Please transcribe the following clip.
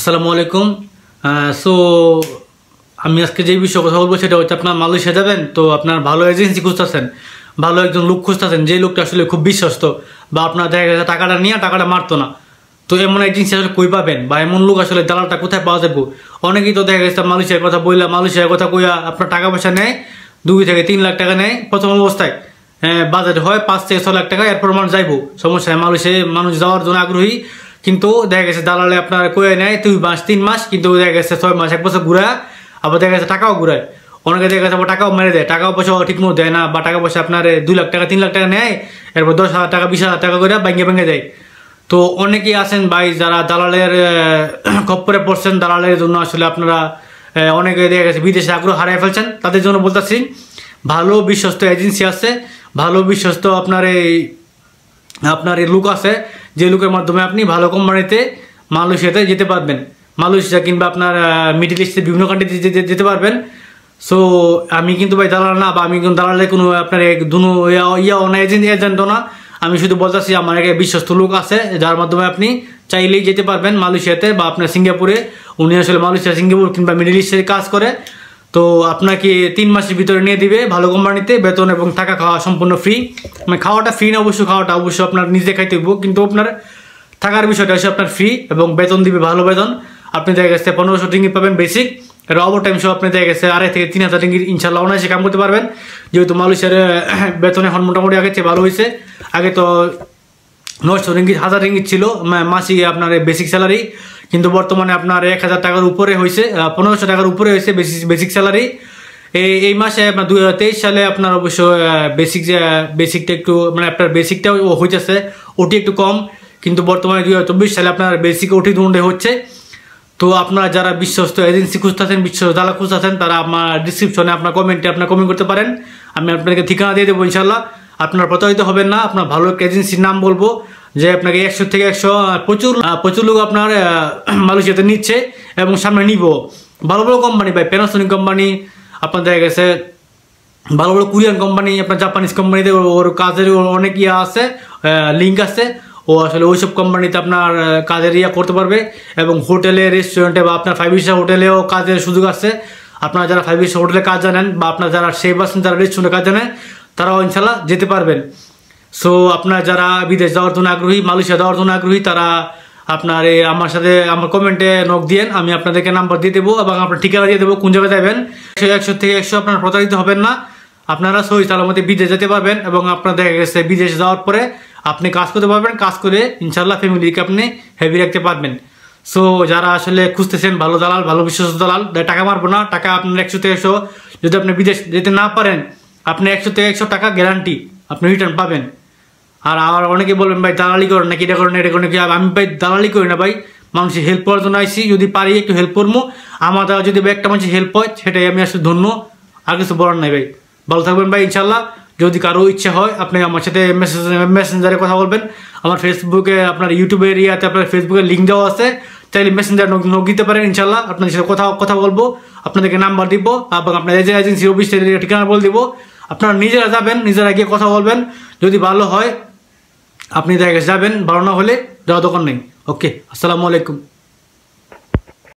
আসসালামু আলাইকুম। সো আমি আজকে যে বিষয়ে কথা বলবো সেটা হচ্ছে আপনার মালয়েশিয়া যাবেন, তো আপনার ভালো এজেন্সি খুঁজতেছেন, ভালো একজন লোক খুঁজতেছেন, যে লোকটা আসলে খুব বিশ্বস্ত বা আপনার দেখা গেছে টাকাটা নিয়ে টাকাটা মারতো না। তো এমন এজেন্সি আসলে কই পাবেন বা এমন লোক আসলে দালালটা কোথায় পাওয়া যাবে? অনেকেই তো দেখা গেছে মালয়েশিয়ার কথা বললে, মালয়েশিয়ার কথা কইয়া আপনার টাকা পয়সা নেয়, 2 থেকে 3 লাখ টাকা নেয় প্রথম অবস্থায়। বাজেট হয় 5 থেকে 6 লাখ টাকা, এরপর মানুষ যাইবো, সমস্যা হয়। মালয়েশিয়ায় মানুষ যাওয়ার জন্য আগ্রহী, কিন্তু দেখা গেছে দালালে আপনার কয়ে নেয় 2 মাস 3 মাস, কিন্তু দেখা গেছে 6 মাস 1 বছর ঘুরায়, আবার দেখা গেছে টাকাও ঘুরায়। অনেকে দেখা গেছে আবার টাকাও মেরে দেয়, টাকা পয়সা ঠিক মতো দেয় না, বা টাকা পয়সা আপনার 2 লাখ টাকা 3 লাখ টাকা নেয়, এরপর 10,000 টাকা 20,000 টাকা করে ভেঙে দেয়। তো অনেকেই আছেন ভাই যারা দালালের খপ্পরে পড়ছেন, দালালের জন্য আসলে আপনারা অনেকে দেখা গেছে বিদেশে আগ্রহ হারিয়ে ফেলছেন। তাদের জন্য বলতেছি, ভালো বিশ্বস্ত এজেন্সি আছে, ভালো বিশ্বস্ত আপনার এই লুক আছে, যে লুকের মাধ্যমে আপনি ভালো কোম্পানিতে মালয়েশিয়াতে যেতে পারবেন, মালয়েশিয়া কিংবা আপনার মিডল ইস্টের বিভিন্ন কান্ট্রিতে যেতে পারবেন। সো আমি কিন্তু ভাই দালাল না, বা আমি কিন্তু দালালের কোনো আপনার দুনো এজেন্টও না। আমি শুধু বলতেছি আমার একটা বিশ্বস্ত লোক আছে, যার মাধ্যমে আপনি চাইলেই যেতে পারবেন মালয়েশিয়াতে বা আপনার সিঙ্গাপুরে। উনি আসলে মালয়েশিয়া, সিঙ্গাপুর কিংবা মিডল ইস্টের কাজ করে। তো আপনাকে 3 মাসের ভিতরে নিয়ে দিবে ভালো কোম্পানিতে, বেতন এবং থাকা খাওয়া সম্পূর্ণ ফ্রি। মানে খাওয়াটা ফ্রি না, খাওয়াটা অবশ্যই আপনার নিজে খাইতে হইব, কিন্তু আপনার থাকার বিষয়টা হচ্ছে আপনার ফ্রি, এবং বেতন দিবে ভালো বেতন। আপনি দেখা গেছে 1500 রিঙ্গিত পাবেন বেসিক, এটা ওভার টাইম সহ আপনি দেখা গেছে 2,500 থেকে 3,000 রিঙ্গিত ইনশাল্লাহ অনায়াসে কাম করতে পারবেন। যেহেতু মালয়েশিয়ার বেতন এখন মোটামুটি আগের চেয়ে ভালো হয়েছে। আগে তো 900 রিঙ্গিত 1000 রিঙ্গিত ছিল মাসিক আপনার বেসিক স্যালারি, কিন্তু বর্তমানে আপনার 1000 টাকার উপরে হয়েছে, 1500 টাকার উপরে হয়েছে বেসিক স্যালারি। এই মাসে আপনার 2023 সালে আপনার অবশ্য বেসিকটা একটু মানে আপনার বেসিকটাও হইতেছে, ওটি একটু কম, কিন্তু বর্তমানে 2024 সালে আপনার বেসিক ওটি দুটো হচ্ছে। তো আপনারা যারা বিশ্বস্ত এজেন্সি খুঁজতেছেন, বিশ্বস্ত দালাল খুঁজতেছেন, তারা আমার ডিসক্রিপশনে আপনার কমেন্টে কমেন্ট করতে পারেন, আমি আপনাকে ঠিকানা দিয়ে দেবো ইনশাল্লাহ। আপনারা প্রতারিত হবেন না। আপনার ভালো একটা এজেন্সির নাম বলবো, যে আপনাকে 100 থেকে 100 প্রচুর লোক আপনার মালয়েশিয়াতে নিচ্ছে এবং সামনে নিব। ভালো ভালো কোম্পানি ভাই, প্যানাসোনিক কোম্পানি, আপনার দেখা গেছে ভালো ভালো কোরিয়ান কোম্পানি, আপনার জাপানিজ কোম্পানিতে ওর কাজের অনেক আছে, লিঙ্ক আছে। ও আসলে ওইসব কোম্পানিতে আপনার কাজের করতে পারবে, এবং হোটেলে, রেস্টুরেন্টে বা আপনার 5 স্টার হোটেলেও কাজের সুযোগ আছে। আপনারা যারা 5 স্টার হোটেলে কাজ জানেন, বা আপনার যারা শেফ আছেন, যারা রেস্টুরেন্টে কাজ জানেন, তারাও ইনশাল্লাহ যেতে পারবেন। সো আপনার যারা বিদেশ যাওয়ার জন্য আগ্রহী, মালয়েশিয়া যাওয়ার জন্য আগ্রহী, তারা আপনার আমার সাথে আমার কমেন্টে নক দিয়েন, আমি আপনাদেরকে নাম্বার দিয়ে দেবো এবং আপনার ঠিকানা দিয়ে দেবো কোন জায়গায় যাবেন। 100 থেকে 100 আপনারা প্রতারিত হবেন না, আপনারা সহি সালামতে বিদেশ যেতে পারবেন, এবং আপনার দেখা গেছে বিদেশ যাওয়ার পরে আপনি কাজ করতে পারবেন, কাজ করে ইনশাল্লাহ ফ্যামিলিকে আপনি হেভি রাখতে পারবেন। সো যারা আসলে খুঁজতেছেন ভালো দালাল, ভালো বিশ্বস্ত দালাল, টাকা মারবো না, টাকা আপনার 100 থেকে 100, যদি আপনি বিদেশ যেতে না পারেন, আপনি 100 থেকে 100 টাকা গ্যারান্টি আপনি রিটার্ন পাবেন। আর অনেকে বলবেন ভাই দালালি করেন নাকি, এটা করেন এটা করেন নাকি। আমি ভাই দালালি করি না ভাই, মানুষের হেল্প করার জন্য আইসি, যদি পারি একটু হেল্প করবো। আমার দ্বারা যদি একটা মানুষের হেল্প হয়, সেটাই আমি আসলে ধন্য, আর কিছু বলার নাই ভাই। ভালো থাকবেন ভাই ইনশাল্লাহ। যদি কারো ইচ্ছা হয় আপনি আমার সাথে মেসেঞ্জারে কথা বলবেন। আমার ফেসবুকে, আপনার ইউটিউবের আপনার ফেসবুকের লিঙ্ক দেওয়া আছে, চাইলে মেসেঞ্জার নক দিতে পারেন ইনশাল্লাহ। আপনাদের সাথে কথা বলবো, আপনাদেরকে নাম্বার দিব, এবং আপনার এজেন্সির অফিস ঠিকানা বলে দিব। আপনারা নিজেরা যাবেন, নিজেরা গিয়ে কথা বলবেন, যদি ভালো হয় আপনি দেখা যাবেন, ভালো না হলে যাওয়া দোকান নেই। ওকে, আসসালামু আলাইকুম।